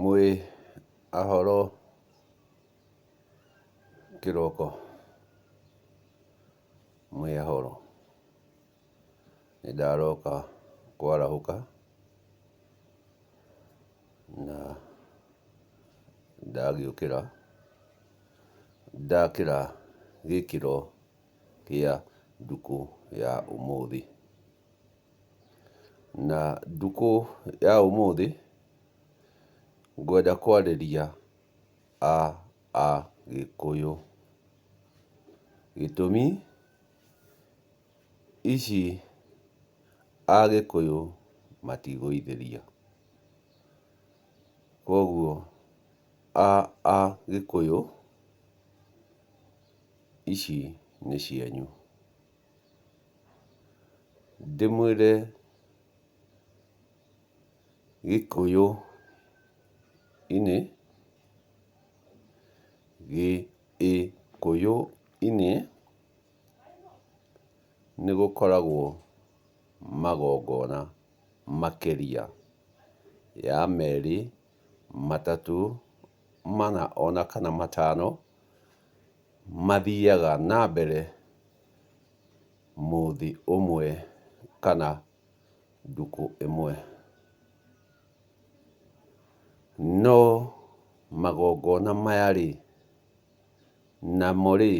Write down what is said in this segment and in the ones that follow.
Mwĩ ahoro kĩroko, mwĩ ahoro. Nĩndaroka kwarahũka na ndagĩũkĩra ndakĩra gĩkĩro kĩa ndukũ ya ũmũthĩ. Na ndukũ ya ũmũthĩ ngwenda kwarĩria Agĩkũyũ. Gĩtũmi ici Agĩkũyũ matigũithĩria. Koguo Agĩkũyũ ici nĩ cianyu. Ndĩmwĩre Gĩkũyũ-inĩ, Gĩkũyũ-inĩ nĩgũkoragwo magongona makĩria ya merĩ, matatũ, mana ona kana matano mathiaga na mbere mũthĩ ũmwe kana ndukũ ĩmwe. No magongona maya-rĩ, namo-rĩ,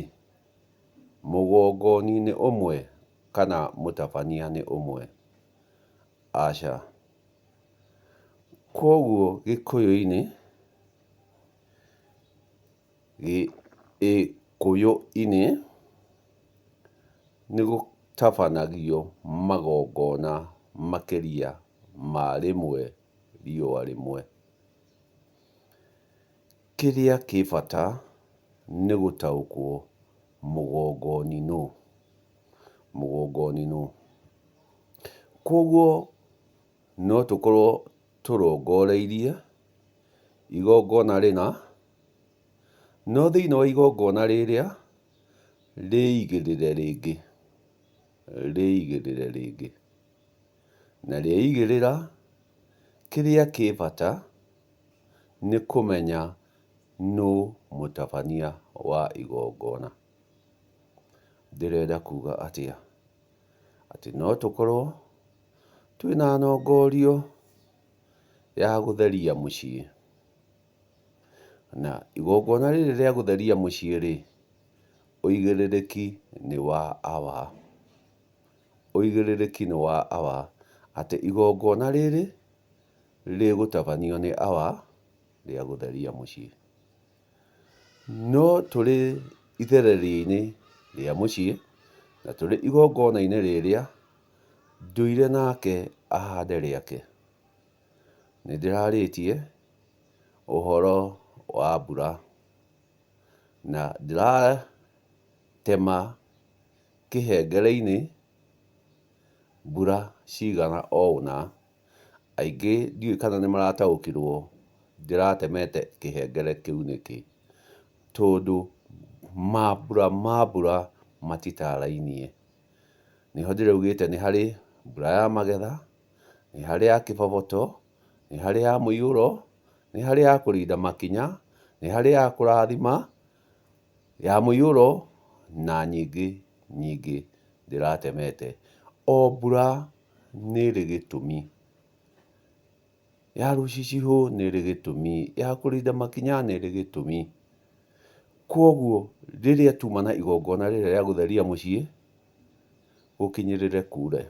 mũgongoni-inĩ ũmwe kana mũtabania-inĩ ũmwe, aca. Koguo Gĩkũyũ-inĩ, Gĩkũyũ-inĩ nĩgũtabanagio magongona makĩria ma rĩmwe riũa rĩmwe. Kĩrĩa kĩ bata nĩ gũtaũkwo mũgongoni-nũ. Koguo no tũkorwo tũrongoreirie igongona rĩna, no thĩinĩ wa igongona rĩrĩa rĩigĩrĩre rĩngĩ. Na rĩeigĩrĩra, kĩrĩa kĩ bata nĩ kũmenya nũũ mũtabania wa igongona. Ndĩrenda kuga atĩa? Atĩ no tũkorwo twĩna nongorio ya gũtheria mũciĩ. Na igongona rĩrĩ rĩa gũtheria mũciĩ-rĩ, ũigĩrĩrĩki nĩ wa awa. Atĩ igongona rĩrĩ rĩgũtabanio nĩ awa rĩa gũtheria mũciĩ. No tũrĩ itherero-inĩ rĩa mũciĩ, na tũrĩ igongona-inĩ rĩrĩa ndũire nake ahande rĩake. Nĩndĩrarĩtie ũhoro wa mbura, na ndĩratema kĩhengere-inĩ mbura cigana o ũna. Aingĩ ndiũĩ kana nĩmarataũkĩrwo ndĩratemete kĩhengere kĩu nĩkĩ. Tondũ mambura ma mbura matitarainie. Nĩho ndĩraugĩte nĩ harĩ mbura ya magetha, nĩ harĩ ya kĩboboto, nĩ harĩ ya mũiyũro, nĩ harĩ ya kũrinda makinya, nĩ harĩ ya kũrathima, ya mũiyũro na nyingĩ ndĩratemete. O mbura nĩrĩ gĩtũmi. Ya rũcicihũ nĩrĩ gĩtũmi, ya kũrinda makinya nĩrĩ gĩtũmi. Koguo rĩrĩa tuma na igongona rĩrĩa rĩa gũtheria mũciĩ, gũkinyĩrĩre kure,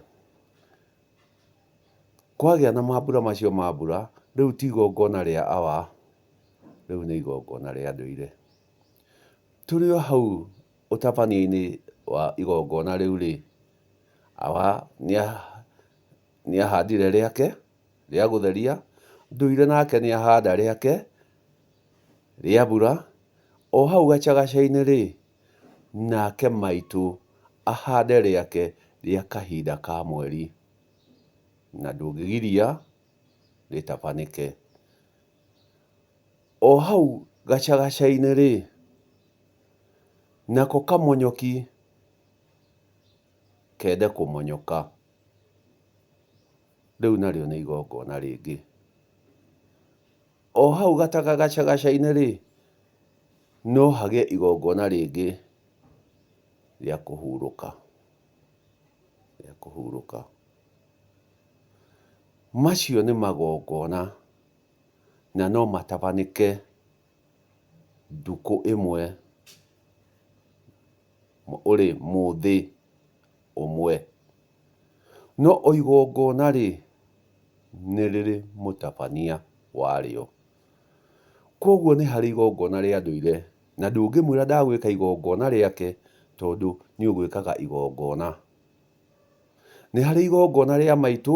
kwagĩa na mambura macio ma mbura, rĩu ti igongona rĩa awa, rĩu nĩ igongona rĩa ndũire. Tũrĩ o hau ũtabania-inĩ wa igongona rĩu-rĩ, awa nĩahandire rĩake rĩa gũtheria, ndũire nake nĩahanda rĩake rĩa mbura. O hau gacagaca-inĩ-rĩ, nake maitũ ahande rĩake rĩa kahinda ka mweri. Na ndũngĩgiria rĩtabanĩke. O hau gacagaca-inĩ-rĩ, nako kamonyoki kende kũmonyoka. Rĩu narĩo nĩ igongona rĩngĩ. O hau gatagagaca-gaca-inĩ rĩ, no hagĩe igongona rĩngĩ rĩa kũhurũka. Macio nĩ magongona na no matabanĩke ndukũ ĩmwe mũthĩ ũmwe. No o igongona rĩ, nĩ rĩrĩ mũtabania warĩo. Kuoguo nĩ harĩ igongona rĩa ndũire na ndũngĩmwĩra ndagwĩka igongona rĩake tondũ nĩũgwĩkaga igongona. Nĩ harĩ igongona rĩa maitũ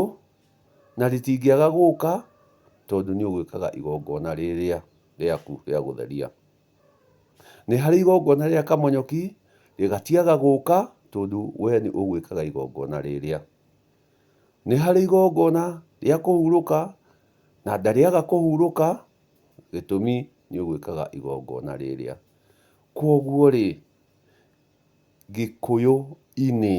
na rĩtingĩaga gũka tondũ nĩũgwĩkaga igongona rĩrĩa rĩaku rĩa gũtheria. Nĩ harĩ igongona rĩa Kamonyoki, rĩgatiaga gũka tondũ we nĩ ũgwĩkaga igongona rĩrĩa. Nĩ harĩ igongona rĩa kũhurũka na ndarĩaga kũhurũka gĩtũmi nĩũgwĩkaga igongona rĩrĩa. Kuoguo rĩ, Gĩkũyũ-inĩ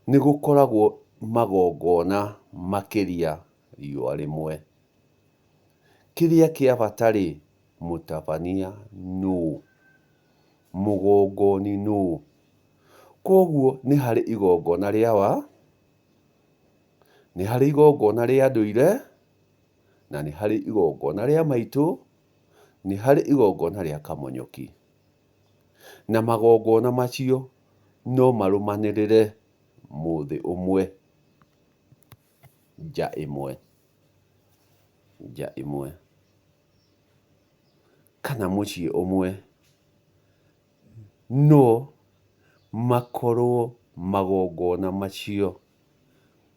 nĩ gũkoragwo magongona makĩria riũa rĩmwe. Kĩrĩa kĩa bata rĩ, mũtabania nũũ? Mũgongoni nũũ? Kuoguo nĩ harĩ igongona rĩa nĩ harĩ igongona rĩa ndũire, na nĩ harĩ igongona rĩa maitũ, nĩ harĩ igongona rĩa Kamonyoki. Na magongona macio no marũmanĩrĩre mũthĩ ũmwe, nja ĩmwe kana mũciĩ ũmwe. No makorwo magongona macio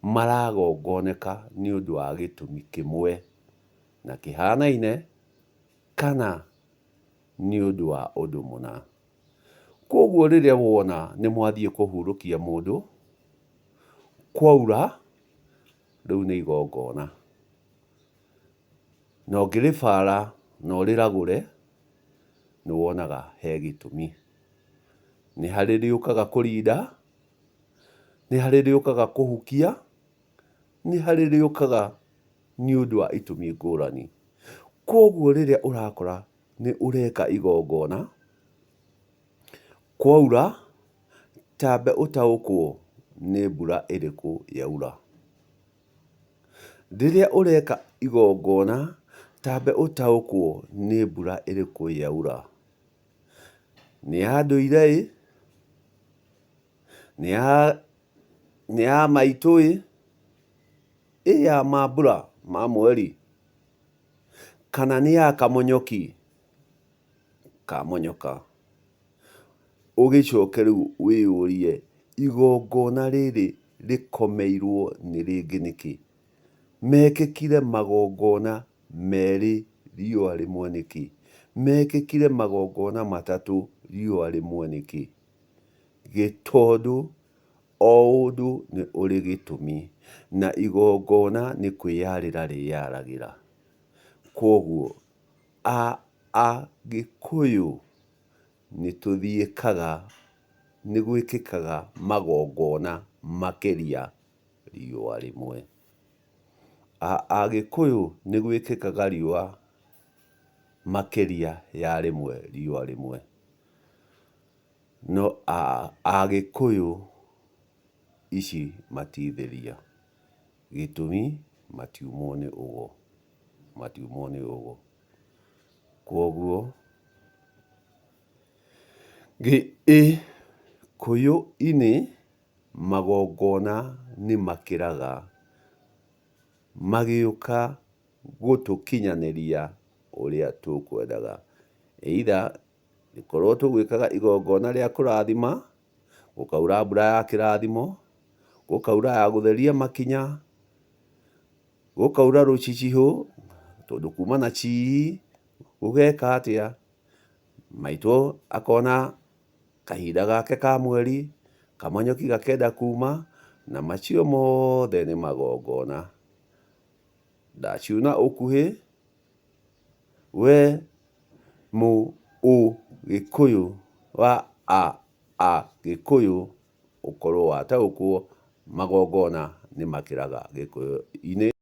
maragongoneka nĩũndũ wa gĩtũmi kĩmwe na kĩhanaine kana nĩũndũ wa ũndũ mũna. Kuoguo rĩrĩa wona nĩmwathiĩ kũhurũkia mũndũ, kwaura, rĩu nĩ igongona. Na ũngĩrĩbara na ũrĩragũre, nĩwonaga he gĩtũmi. Nĩ harĩ rĩũkaga kũrinda, nĩ harĩ rĩũkaga kũhukia, nĩ harĩ rĩũkaga nĩũndũ wa itũmi ngũrani. Kuoguo rĩrĩa ũrakora nĩ ũreka igongona, kwaura, tambe ũtaũkwo nĩ mbura ĩrĩkũ yaura. Rĩrĩa ũreka igongona, tambe ũtaũkwo nĩ mbura ĩrĩkũ yaura. Nĩ ya ndũire ĩ? Nĩ ya maitũ ĩ? Ĩ ya mambura ma mweri? Kana nĩ ya Kamonyoki kamonyoka? Ũgĩcoke rĩu wĩyũrie igongona rĩrĩ rĩkomeirwo nĩ rĩngĩ nĩkĩ? Mekĩkire magongona merĩ riũa rĩmwe nĩkĩ? Mekĩkire magongona matatũ riũa rĩmwe nĩkĩ? Gĩtondũ o ũndũ nĩ ũrĩ gĩtũmi na igongona nĩ kwĩyarĩra rĩyaragĩra. Kuoguo Agĩkũyũ nĩgwĩkĩkaga magongona makĩria riũa rĩmwe. Agĩkũyũ nĩgwĩkĩkaga makĩria ya rĩmwe riũa rĩmwe. No Agĩkũyũ ici matitheria. Gĩtũmi matiumwo nĩ ũgo. Kuoguo Gĩkũyũ-inĩ magongona nĩmakĩraga magĩũka gũtũkinyanĩria ũrĩa tũkwendaga. Either gũkorwo tũgwĩkaga igongona rĩa kũrathima, gũkaura mbura ya kĩrathimo, gũkaura ya gũtheria makinya, gũkaura rũcicihũ tondũ kuma na gũgeka atĩa, maitũ akona kahinda gake ka mweri, Kamonyoki gakenda kuma, na macio mothe nĩ magongona. Ndaciuna ũkuhĩ, we Mũgĩkũyũ wa Agĩkũyũ ũkorwo wataũkwo magongona nĩmakĩraga Gĩkũyũ-inĩ.